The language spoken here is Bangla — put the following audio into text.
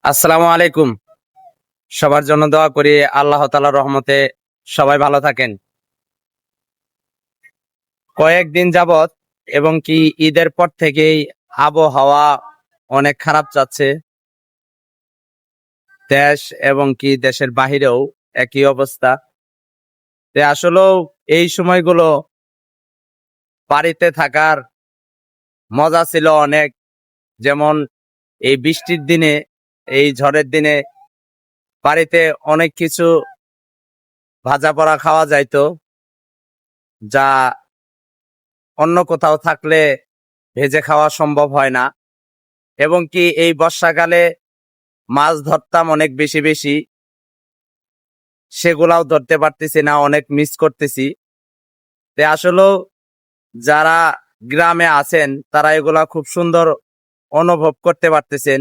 আসসালামু আলাইকুম। সবার জন্য দোয়া করি আল্লাহ তাআলার রহমতে সবাই ভালো থাকেন। কয়েকদিন যাবত এবং কি ঈদের পর থেকেই আবহাওয়া অনেক খারাপ যাচ্ছে। দেশ এবং কি দেশের বাহিরেও একই অবস্থা। আসলেও এই সময়গুলো বাড়িতে থাকার মজা ছিল অনেক। যেমন এই বৃষ্টির দিনে, এই ঝড়ের দিনে বাড়িতে অনেক কিছু ভাজা পোড়া খাওয়া যাইতো, যা অন্য কোথাও থাকলে ভেজে খাওয়া সম্ভব হয় না। এবং কি এই বর্ষাকালে মাছ ধরতাম অনেক বেশি বেশি, সেগুলাও ধরতে পারতেছি না, অনেক মিস করতেছি। আসলেও যারা গ্রামে আছেন তারা এগুলা খুব সুন্দর অনুভব করতে পারতেছেন।